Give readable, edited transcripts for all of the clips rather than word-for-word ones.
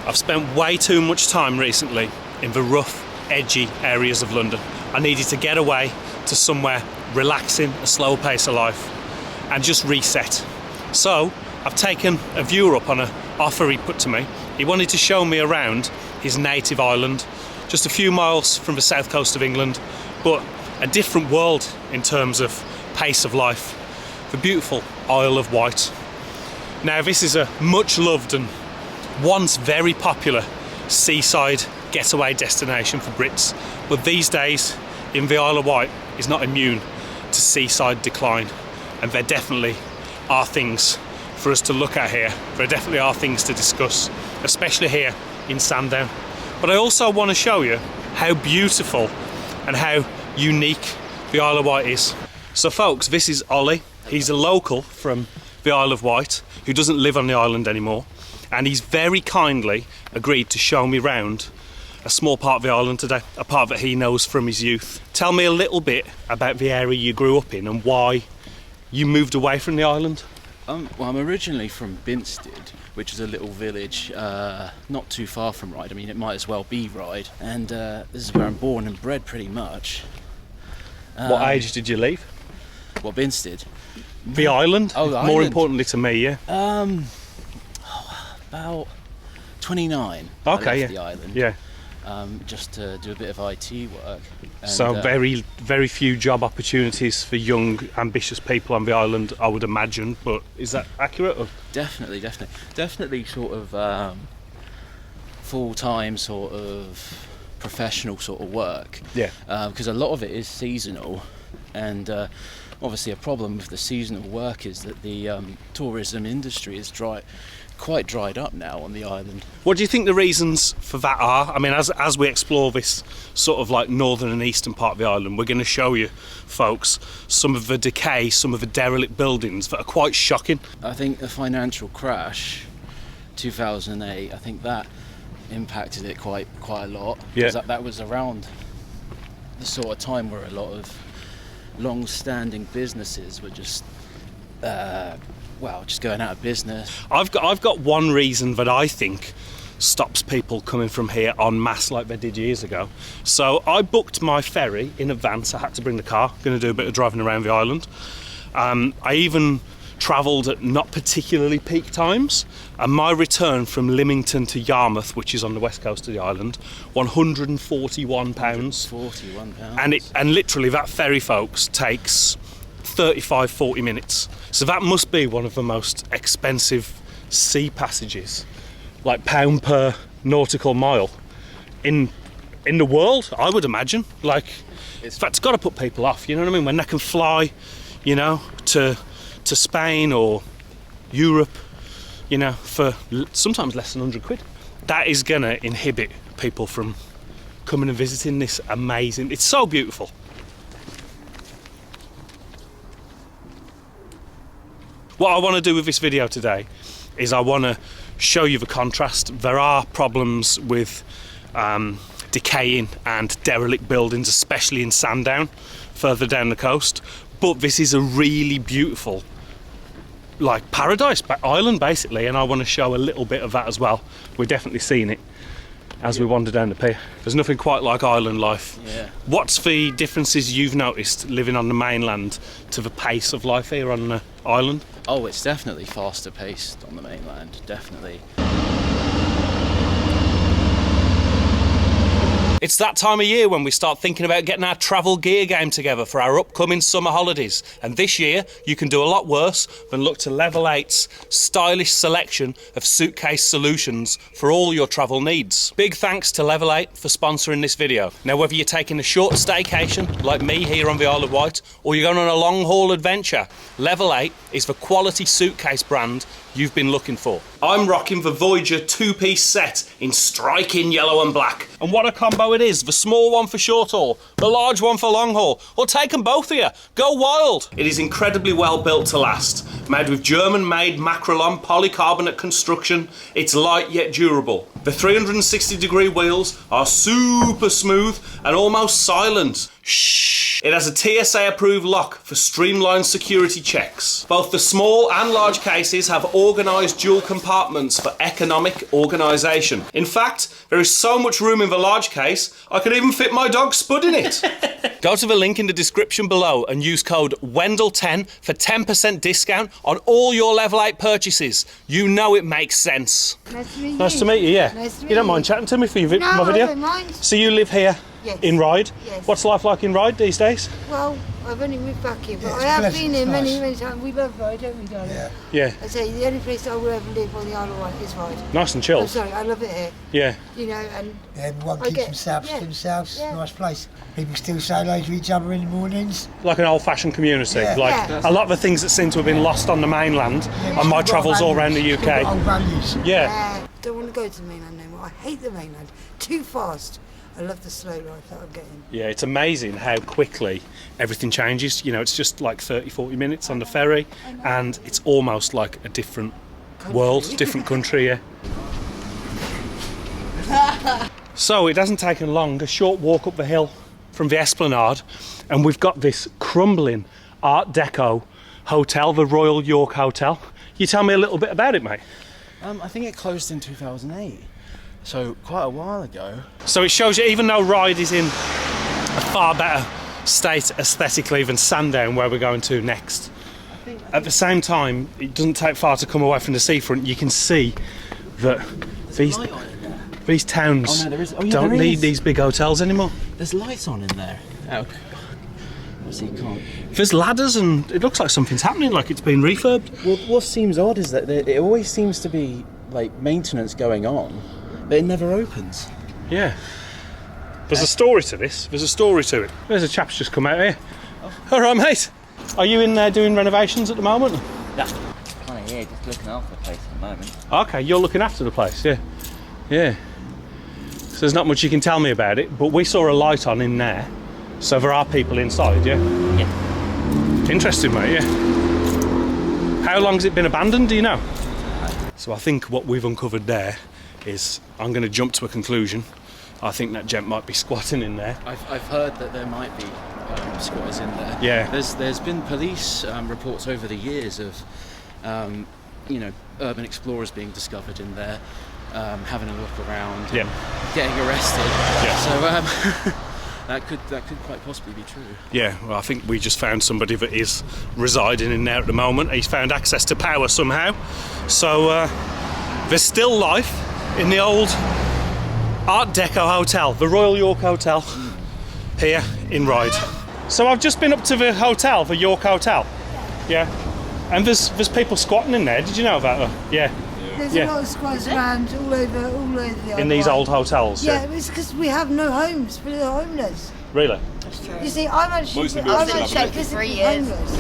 I've spent way too much time recently in the rough, edgy areas of London. I needed to get away to somewhere relaxing, a slower pace of life, and just reset. So I've taken a viewer up on an offer he put to me. He wanted to show me around his native island, just a few miles from the south coast of England, but a different world in terms of pace of life. The beautiful Isle of Wight. Now, this is a much loved and once very popular seaside getaway destination for Brits, but these days in the Isle of Wight is not immune to seaside decline, and there definitely are things for us to look at here. There definitely are things to discuss, especially here in Sandown. But I also want to show you how beautiful and how unique the Isle of Wight is. So folks, this is Ollie. He's a local from the Isle of Wight who doesn't live on the island anymore, and he's very kindly agreed to show me round a small part of the island today, a part that he knows from his youth. Tell me a little bit about the area you grew up in and why you moved away from the island. Well, I'm originally from Binstead, which is a little village not too far from Ryde. I mean, it might as well be Ryde, and this is where I'm born and bred pretty much. What age did you leave? What, Binstead? The island? Oh, the More island. importantly to me, yeah. About 29. Okay, I left yeah. the island. Yeah. Just to do a bit of IT work. And, So very, very few job opportunities for young, ambitious people on the island, I would imagine. But is that accurate? Or? Definitely sort of full-time sort of professional sort of work. Yeah. Because a lot of it is seasonal, and obviously a problem with the seasonal work is that the tourism industry is quite dried up now on the island. What do you think the reasons for that are? I mean, as we explore this sort of like northern and eastern part of the island, we're going to show you, folks, some of the decay, some of the derelict buildings that are quite shocking. I think the financial crash, 2008, I think that impacted it quite a lot. Yeah. Because that was around the sort of time where a lot of long-standing businesses were just just going out of business. I've got one reason that I think stops people coming from here en masse like they did years ago. So I booked my ferry in advance. I had to bring the car, going to do a bit of driving around the island. I even travelled at not particularly peak times, and my return from Lymington to Yarmouth, which is on the west coast of the island, £141. £41. And literally that ferry, folks, takes 35-40 minutes. So that must be one of the most expensive sea passages, like pound per nautical mile in the world, I would imagine. Like, in fact, it's got to put people off, you know what I mean? When they can fly, you know, to Spain or Europe, you know, for sometimes less than 100 quid. That is gonna inhibit people from coming and visiting this amazing, it's so beautiful. What I want to do with this video today is I want to show you the contrast. There are problems with decaying and derelict buildings, especially in Sandown, further down the coast. But this is a really beautiful, like, paradise island, basically, and I want to show a little bit of that as well. We're definitely seeing it as we wander down the pier. There's nothing quite like island life. Yeah. What's the differences you've noticed living on the mainland to the pace of life here on the island? Oh, it's definitely faster paced on the mainland, definitely. It's that time of year when we start thinking about getting our travel gear game together for our upcoming summer holidays. And this year, you can do a lot worse than look to Level 8's stylish selection of suitcase solutions for all your travel needs. Big thanks to Level 8 for sponsoring this video. Now, whether you're taking a short staycation, like me here on the Isle of Wight, or you're going on a long-haul adventure, Level 8 is the quality suitcase brand you've been looking for. I'm rocking the Voyager two-piece set in striking yellow and black. And what a combo it is. The small one for short haul, the large one for long haul. Or take them both of you. Go wild. It is incredibly well built to last. Made with German-made Macrolon polycarbonate construction. It's light yet durable. The 360-degree wheels are super smooth and almost silent. Shh. It has a TSA-approved lock for streamlined security checks. Both the small and large cases have organised dual compartments for economic organisation. In fact, there is so much room in the large case, I could even fit my dog Spud in it. Go to the link in the description below and use code WENDEL10 for 10% discount on all your Level 8 purchases. You know it makes sense. Nice to meet you. Nice to meet you, yeah. Nice to meet You don't you. mind chatting to me for my No, video? I don't mind. So you live here Yes. in Ryde? Yes. What's life like in Ryde these days? Well, I've only moved back here, but Yeah, I it's have pleasant, been here it's many, nice. many times. We love Ryde, don't we, darling? Yeah. Yeah. I say, the only place I will ever live on the Isle of Wight is Ryde. Nice and I'm chilled. sorry, I love it here. Yeah. You know, and Everyone I keeps get- themselves yeah, to themselves. yeah. Nice place. People still say hello to each other in the mornings. Like an old-fashioned community. Yeah. Like Yeah. a lot of the things that seem to have been lost on the mainland on my Still got travels all around the values, still UK. got old values. Yeah. don't want to go to the mainland no more. I hate the mainland. Too fast. I love the slow life that I'm getting. Yeah, it's amazing how quickly everything changes. You know, it's just like 30, 40 minutes on the ferry and it's almost like a different world, different country, yeah. So it hasn't taken long, a short walk up the hill from the Esplanade, and we've got this crumbling Art Deco hotel, the Royal York Hotel. You tell me a little bit about it, mate. I think it closed in 2008, so quite a while ago. So it shows you, even though Ryde is in a far better state aesthetically than Sandown, where we're going to next, at the same time, it doesn't take far to come away from the seafront. You can see that these towns Oh, no, there is. Oh, yeah, don't there need is. these big hotels anymore. There's lights on in there. Oh, so you can't. There's ladders and it looks like something's happening, like it's been refurbed. Well, what seems odd is that it always seems to be like maintenance going on, but it never opens. Yeah. There's a story to this. There's a story to it. There's a chap's just come out here. All right, mate. Are you in there doing renovations at the moment? Yeah. Kind of here, just looking after the place at the moment. Okay, you're looking after the place, yeah. Yeah. So there's not much you can tell me about it, but we saw a light on in there. So there are people inside, yeah? Yeah. Interesting, mate, yeah. How long has it been abandoned, do you know? So I think what we've uncovered there is, I'm going to jump to a conclusion. I think that gent might be squatting in there. I've heard that there might be squatters in there. Yeah. There's been police reports over the years of urban explorers being discovered in there, having a look around, and Yeah. getting arrested. Yeah. So that could quite possibly be true. Yeah, well, I think we just found somebody that is residing in there at the moment. He's found access to power somehow. So there's still life in the old Art Deco hotel, the Royal York Hotel, here in Ryde. So I've just been up to the hotel, the York Hotel. Yeah. And there's people squatting in there. Did you know about that? Yeah. There's Yeah. a lot of squads around all over the Isle In of these Wight. old hotels. Yeah, it's because we have no homes for the homeless. Really? You see, I'm actually Most of the buildings I'm have actually electric. physically 3 years. homeless.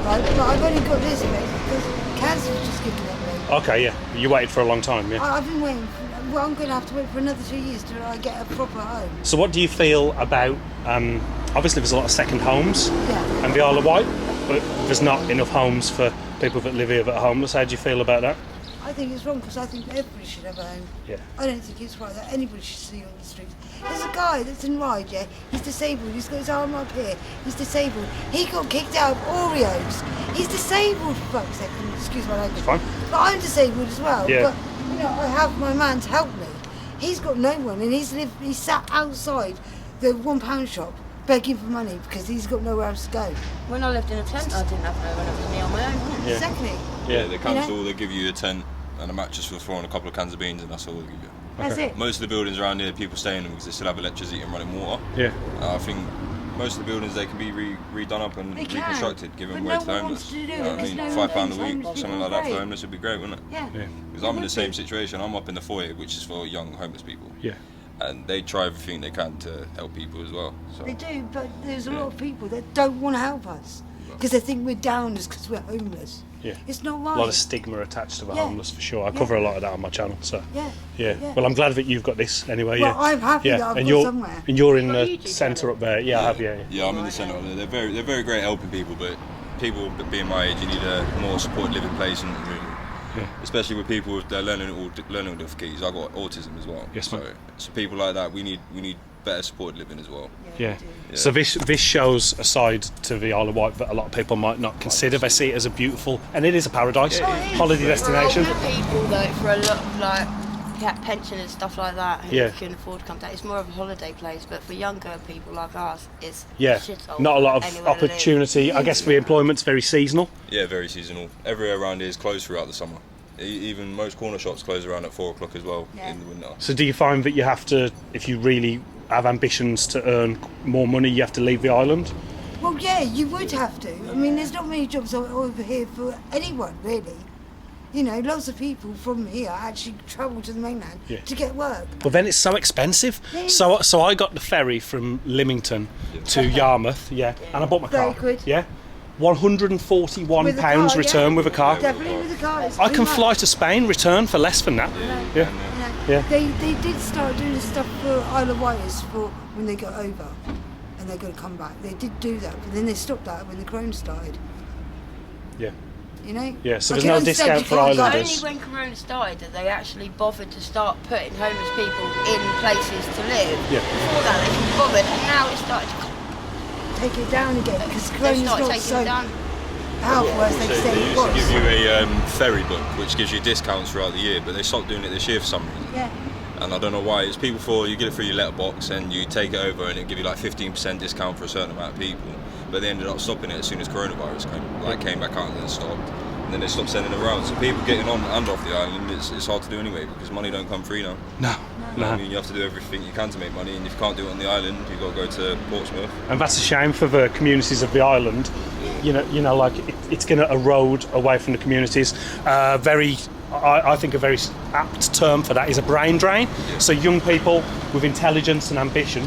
Right? But I've only got this bit because cancer's just given up me. Okay, yeah. You waited for a long time, yeah. I've been waiting. Well, I'm going to have to wait for another 2 years till I get a proper home. So what do you feel about, obviously there's a lot of second homes Yeah. and the Isle of Wight, but there's not enough homes for people that live here that are homeless. How do you feel about that? I think it's wrong because I think everybody should have a home. Yeah. I don't think it's right that anybody should sleep on the streets. There's a guy that's in Ryde, yeah, he's disabled, he's got his arm up here, he's disabled. He got kicked out of Oreos. He's disabled, for fuck's sake, excuse my language. Fine. But I'm disabled as well. Yeah. But, I have my man to help me. He's got no one and he's sat outside the £1 shop begging for money because he's got nowhere else to go. When I lived in a tent, I didn't have nowhere else to be on my own. Yeah. Exactly. Yeah, the council, You know? they give you a tent and a mattress for throwing a couple of cans of beans, and that's all they give you. That's it. Most of the buildings around here, people stay in them because they still have electricity and running water. Yeah. I think most of the buildings, they can be redone up and They can, reconstructed, given but away no to the one homeless. wants to do it You know what I because mean? no one £5 a knows week, homeless something people like that for great. the homeless would be great, wouldn't it? Yeah. Yeah. Because I'm in the same situation. I'm up in the foyer, which is for young homeless people. Yeah. And they try everything they can to help people as well. So. They do, but there's a lot of people that don't want to help us because they think we're downers because we're homeless. Yeah. It's not A right. lot of stigma attached to the Yeah. homeless for sure. I Yeah. cover a lot of that on my channel, so Yeah. yeah. Yeah. Well, I'm glad that you've got this anyway. Well, Yeah. I'm happy yeah. that I've and got you're somewhere. and you're in Got the YouTube centre up there. Yeah, I have. Yeah. Yeah, I'm in the centre. They're very great at helping people, but people being my age, you need a more supported living place, and really. especially with people with their learning difficulties. I've got autism as well. Yes, so people like that, we need better supported living as well. Yeah. So this shows a side to the Isle of Wight that a lot of people might not consider. They see it as a beautiful, and it is a paradise, holiday destination. For older people, though, for a lot of like pension and stuff like that, who can afford to come down, it's more of a holiday place. But for younger people like us, it's shithole. Not a lot of opportunity. I guess the employment's very seasonal. Yeah, very seasonal. Everywhere around here is closed throughout the summer. Even most corner shops close around at 4 o'clock as well in the winter. So do you find that you have to, if you really have ambitions to earn more money, you have to leave the island? Well, yeah, you would have to. I mean, there's not many jobs over here for anyone, really. You know, lots of people from here actually travel to the mainland to get work. But then it's so expensive. Yeah. So I got the ferry from Lymington to Yarmouth, and I bought my car. £30. Yeah. £141 return with a car. Definitely with a car. It's I too can much. fly to Spain, return for less than that. Yeah. They did start doing stuff for Isle of Wight for when they got over and they're going to come back. They did do that, but then they stopped that when the Corona started. Yeah. You know? Yeah, so I there's can no understand discount you for can't go- islanders. Only when Corona started that they actually bothered to start putting homeless people in places to live. Yeah. Before that, they couldn't bothered, and now it started to Take it down again because they Corona's started not taking so it down. powerful as they So say they it used to give was. you a ferry book, which gives you discounts throughout the year, but they stopped doing it this year for some reason. Yeah. And I don't know why. It's people for you get it through your letterbox and you take it over and it give you like 15% discount for a certain amount of people. But they ended up stopping it as soon as coronavirus came back out and then stopped. And then they stopped sending it around. So people getting on and off the island, it's hard to do anyway because money don't come free now. No. I mean, you have to do everything you can to make money, and if you can't do it on the island, you've got to go to Portsmouth. And that's a shame for the communities of the island. You know, like it's going to erode away from the communities. I think a very apt term for that is a brain drain. Yeah. So young people with intelligence and ambition,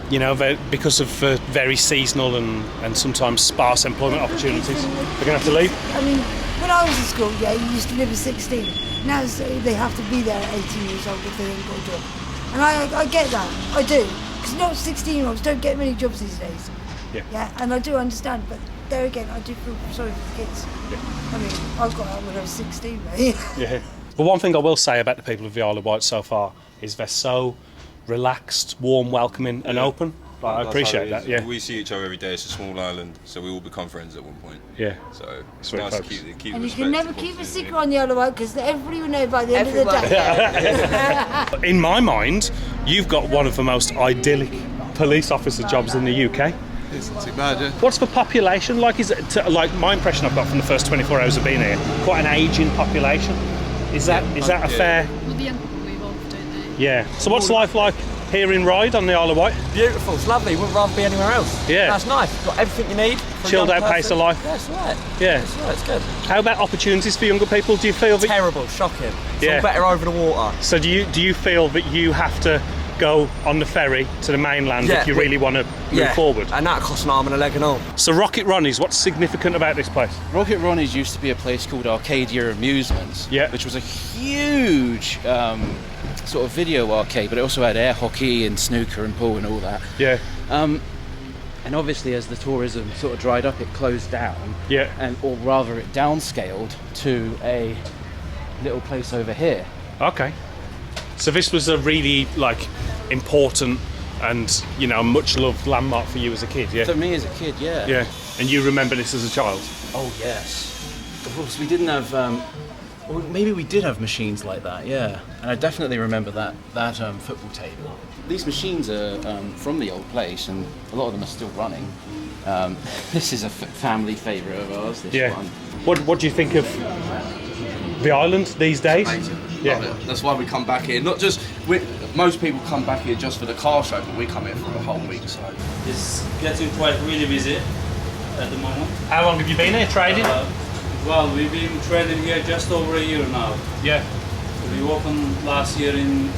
you know, because of very seasonal and sometimes sparse employment opportunities, they're going to have to leave. I mean, when I was in school, you used to live at 16. Now they have to be there at 18 years old if they haven't got a job. And I get that, I do. Because not 16-year-olds don't get many jobs these days. Yeah, and I do understand, but there again, I do feel sorry for the kids. Yeah. I mean, I got out when I was 16, mate. Yeah. But one thing I will say about the people of the Isle of Wight so far is they're so relaxed, warm, welcoming and open. I appreciate that, yeah. We see each other every day. It's a small island, so we all become friends at one point. Yeah. So it's Sweet nice to folks. keep And you respect can never and keep a positivity. secret on the Isle of Wight because everybody will know by the end of the day. In my mind, you've got one of the most idyllic police officer jobs in the UK. It's not too bad, yeah. What's the population like? Is it like my impression I've got from the first 24 hours of being here? Quite an ageing population. Is that a fair? Well, the young people move off, don't they? Yeah. So what's life like here in Ryde on the Isle of Wight? Beautiful, it's lovely, wouldn't rather be anywhere else. Yeah. That's nice, got everything you need. for a Chilled young out pace of person. life. That's right. Yeah. That's right, it's good. How about opportunities for younger people? Do you feel that? Terrible, shocking. It's Yeah. all better over the water. So do you feel that you have to go on the ferry to the mainland if you really want to move forward? And that costs an arm and a leg and all. So Rocket Ronnie's, what's significant about this place? Rocket Ronnie's used to be a place called Arcadia Amusements, which was a huge sort of video arcade, but it also had air hockey and snooker and pool and all that. Yeah. And obviously, as the tourism sort of dried up, it closed down. Yeah. Or rather, it downscaled to a little place over here. Okay. So this was a really important and much loved landmark for you as a kid, yeah? For me as a kid, yeah. Yeah. And you remember this as a child? Oh yes. Of course, we didn't have. Well, maybe we did have machines like that, yeah. And I definitely remember that football table. These machines are from the old place, and a lot of them are still running. This is a family favourite of ours. This one. What do you think of the island these days? Amazing. Yeah. Love it. That's why we come back here. Not just most people come back here just for the car show, but we come here for a whole week. So it's getting quite really busy at the moment. How long have you been here trading? Well, we've been trading here just over a year now. Yeah. So we opened last year in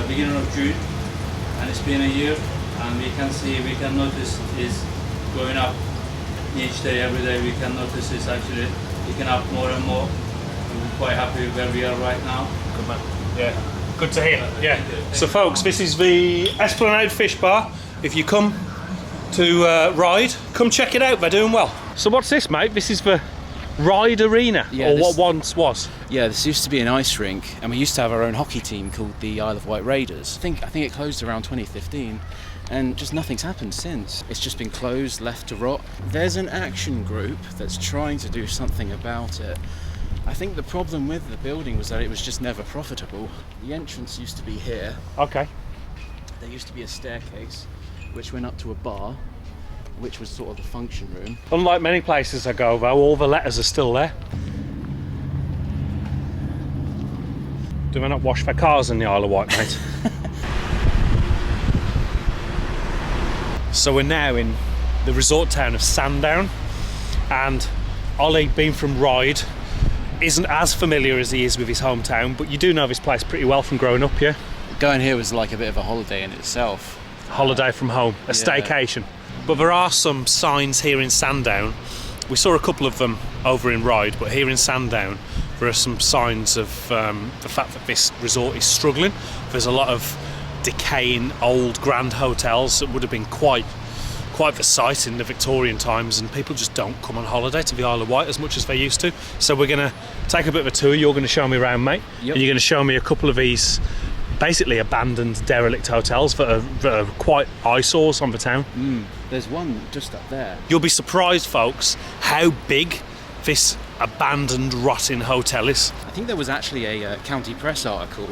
beginning of June, and it's been a year, and we can notice is going up each day, every day. We can notice it's actually picking up more and more. We're quite happy where we are right now. Good man. Yeah. Good to hear. Yeah. So folks, this is the Esplanade Fish Bar. If you come to Ryde, come check it out. They're doing well. So what's this, mate? This is the Ride Arena, Yeah, or this- what once was. Yeah, this used to be an ice rink, and we used to have our own hockey team called the Isle of Wight Raiders. I think it closed around 2015, and just nothing's happened since. It's just been closed, left to rot. There's an action group that's trying to do something about it. I think the problem with the building was that it was just never profitable. The entrance used to be here. Okay. There used to be a staircase, which went up to a bar, which was sort of the function room. Unlike many places I go, though, all the letters are still there. Do they not wash their cars in the Isle of Wight, mate? So we're now in the resort town of Sandown, and Ollie, being from Ryde, isn't as familiar as he is with his hometown, but you do know this place pretty well from growing up, yeah? Going here was like a bit of a holiday in itself. Holiday from home, a staycation. But there are some signs here in Sandown. We saw a couple of them over in Ryde, but here in Sandown there are some signs of the fact that this resort is struggling. There's a lot of decaying old grand hotels that would have been quite the sight in the Victorian times, and people just don't come on holiday to the Isle of Wight as much as they used to. So we're going to take a bit of a tour. You're going to show me around, mate. Yep. And you're going to show me a couple of these basically abandoned, derelict hotels that are quite eyesores on the town. There's one just up there. You'll be surprised, folks, how big this abandoned, rotting hotel is. I think there was actually a county press article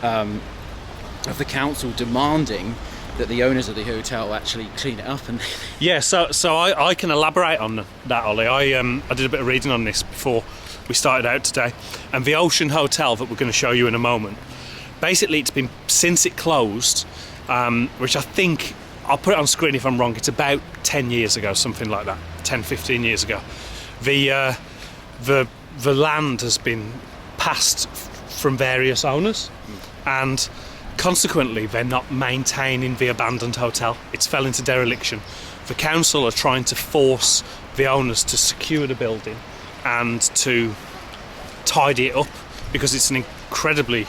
of the council demanding that the owners of the hotel actually clean it up. And Yeah, so I can elaborate on that, Ollie. I did a bit of reading on this before we started out today, and the Ocean Hotel that we're going to show you in a moment, basically it's been, since it closed, which I think, I'll put it on screen if I'm wrong, it's about 10 years ago, something like that, 10, 15 years ago. The land has been passed from various owners, and consequently they're not maintaining the abandoned hotel. It's fell into dereliction. The council are trying to force the owners to secure the building and to tidy it up, because it's an incredibly,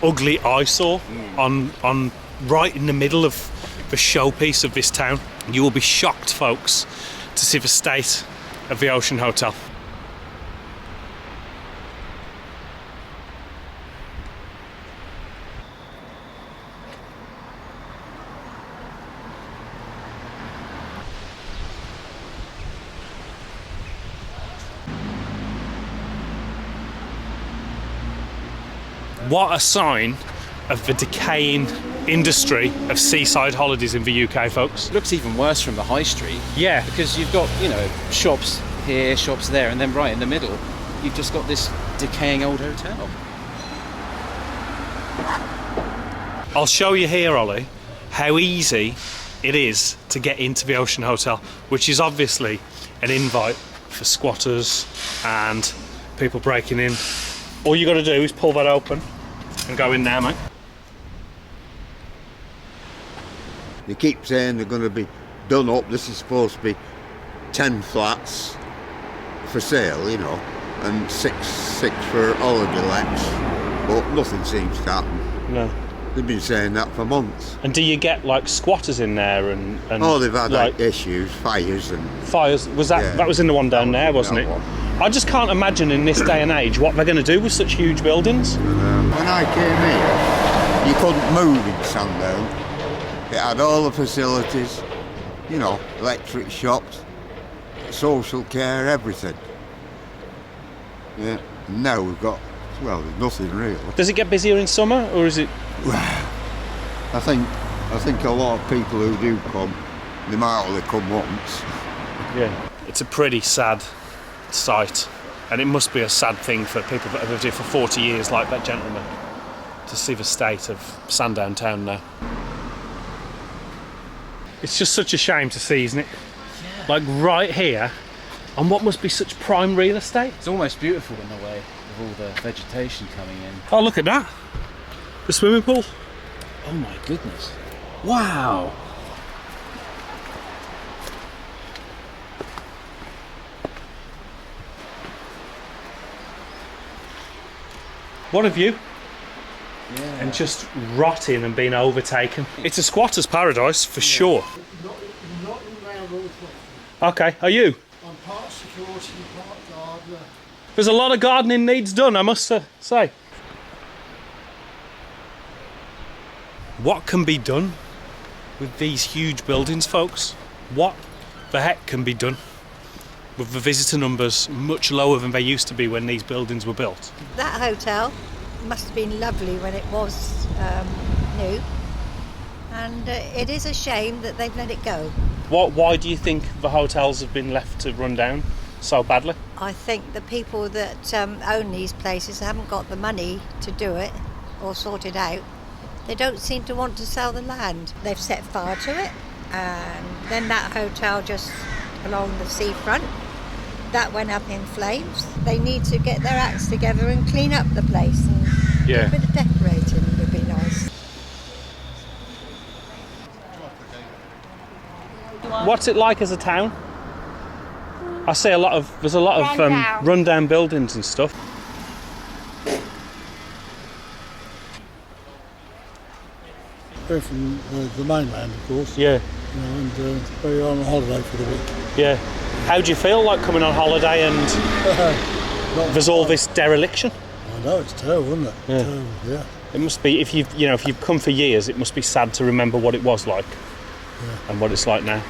ugly eyesore on right in the middle of the showpiece of this town. You will be shocked, folks, to see the state of the Ocean Hotel. What a sign of the decaying industry of seaside holidays in the UK, folks. it looks even worse from the high street. Yeah. Because you've got, shops here, shops there, and then right in the middle, you've just got this decaying old hotel. I'll show you here, Ollie, how easy it is to get into the Ocean Hotel, which is obviously an invite for squatters and people breaking in. All you got to do is pull that open and go in there, mate. They keep saying they're going to be done up. This is supposed to be 10 flats for sale, and six for holiday lets, but nothing seems to happen. No. They've been saying that for months. And do you get like squatters in there and Oh, they've had like issues, fires and... fires? Was that Yeah. that was in the one down there, wasn't it? One. I just can't imagine in this day and age what they're going to do with such huge buildings. When I came here, you couldn't move in Sandown. It had all the facilities, electric shops, social care, everything. Yeah. And now we've got, there's nothing really. Does it get busier in summer, or is it? I think a lot of people who do come, they might only come once. Yeah. It's a pretty sad sight, and it must be a sad thing for people that have lived here for 40 years, like that gentleman, to see the state of Sandown town now. It's just such a shame to see, isn't it? Yeah. Like right here, on what must be such prime real estate. It's almost beautiful in a way, with all the vegetation coming in. Oh, look at that. The swimming pool. Oh my goodness. Wow. What a view. Yeah. And just rotting and being overtaken. It's a squatter's paradise for sure. Not in round all the way. Okay, are you? I'm part Security park gardener. There's a lot of gardening needs done, I must say. What can be done with these huge buildings, folks? What the heck can be done with the visitor numbers much lower than they used to be when these buildings were built? That hotel must have been lovely when it was new, and it is a shame that they've let it go. Why do you think the hotels have been left to run down so badly? I think the people that own these places haven't got the money to do it or sort it out. They don't seem to want to sell the land. They've set fire to it, and then that hotel just along the seafront, that went up in flames. They need to get their acts together and clean up the place, and do a bit of decorating would be nice. What's it like as a town? I see there's a lot of rundown buildings and stuff. We're from the mainland, of course. Yeah. You know, and we're on holiday for the week. Yeah. How do you feel like coming on holiday and there's all this dereliction? I know, it's terrible, isn't it? Yeah. Terrible, yeah. It must be, if you've come for years, it must be sad to remember what it was like and what it's like now.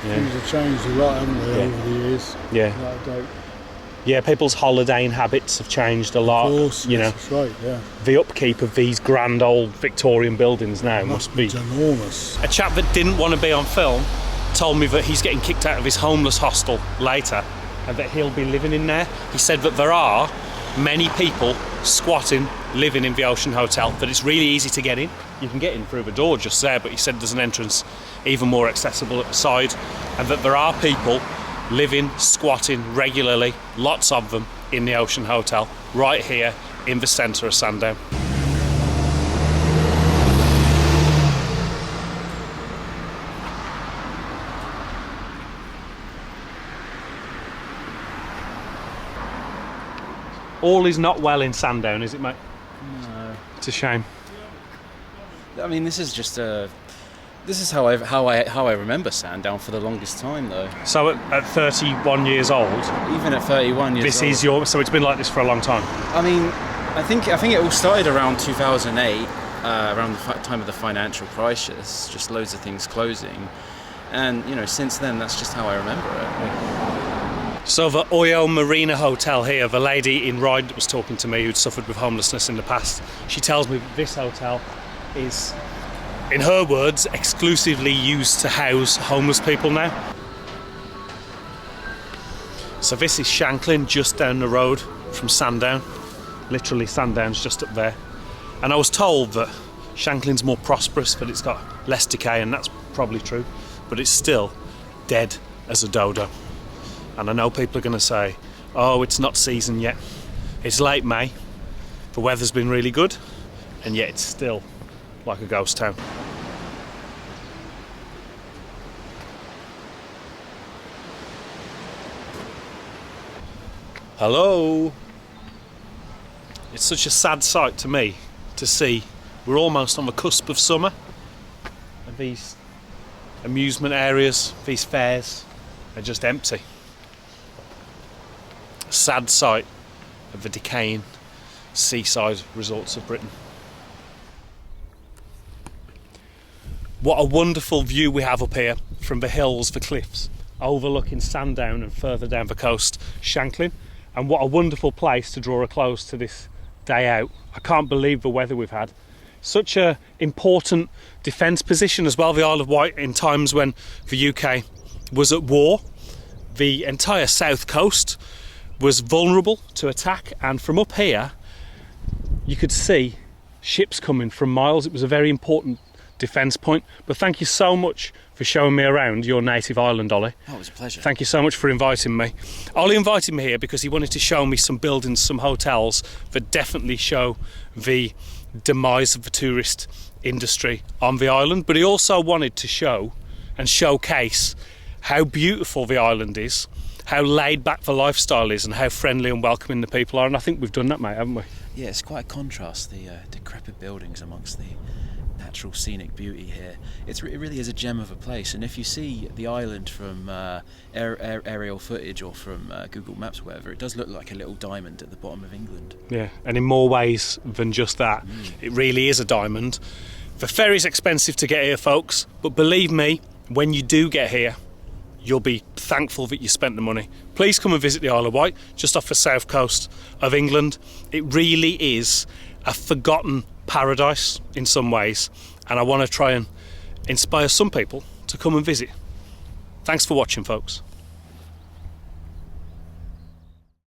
Yeah. Things have changed a lot, haven't they, over the years? Yeah. Without a doubt. Yeah, people's holidaying habits have changed a lot. Of course, you know. that's right, yeah. The upkeep of these grand old Victorian buildings now must be enormous. A chap that didn't want to be on film told me that he's getting kicked out of his homeless hostel later and that he'll be living in there. He said that there are many people squatting, living in the Ocean Hotel, that it's really easy to get in. You can get in through the door just there, but he said there's an entrance even more accessible at the side, and that there are people living, squatting regularly, lots of them, in the Ocean Hotel, right here in the centre of Sandown. All is not well in Sandown, is it, mate? No. It's a shame. I mean, this is just this is how I remember Sandown for the longest time, though. So at 31 years old, even at 31 years old, so it's been like this for a long time. I mean, I think it all started around 2008, around the time of the financial crisis. Just loads of things closing, and since then, that's just how I remember it. So the Oyo Marina Hotel here, the lady in Ryde that was talking to me who'd suffered with homelessness in the past, she tells me that this hotel is, in her words, exclusively used to house homeless people now. So this is Shanklin, just down the road from Sandown. Literally, Sandown's just up there. And I was told that Shanklin's more prosperous, that it's got less decay, and that's probably true, but it's still dead as a dodo. And I know people are going to say, oh, it's not season yet. It's late May. The weather's been really good, and yet it's still like a ghost town. Hello. It's such a sad sight to me to see we're almost on the cusp of summer, and these amusement areas, these fairs are just empty. Sad sight of the decaying seaside resorts of Britain. What a wonderful view we have up here from the hills, the cliffs, overlooking Sandown and further down the coast, Shanklin. And what a wonderful place to draw a close to this day out. I can't believe the weather we've had. Such an important defence position as well, the Isle of Wight, in times when the UK was at war. The entire south coast was vulnerable to attack, and from up here you could see ships coming from miles. It was a very important defence point. But thank you so much for showing me around your native island, Ollie. Oh, it was a pleasure. Thank you so much for inviting me. Ollie invited me here because he wanted to show me some buildings, some hotels that definitely show the demise of the tourist industry on the island, but he also wanted to show and showcase how beautiful the island is, how laid back the lifestyle is, and how friendly and welcoming the people are. And I think we've done that, mate, haven't we? Yeah, it's quite a contrast, the decrepit buildings amongst the natural scenic beauty here. It really is a gem of a place, and if you see the island from aerial footage or from Google Maps or whatever, it does look like a little diamond at the bottom of England. Yeah, and in more ways than just that. It really is a diamond. The ferry's expensive to get here, folks, but believe me, when you do get here, you'll be thankful that you spent the money. Please come and visit the Isle of Wight, just off the south coast of England. It really is a forgotten paradise in some ways, and I want to try and inspire some people to come and visit. Thanks for watching, folks.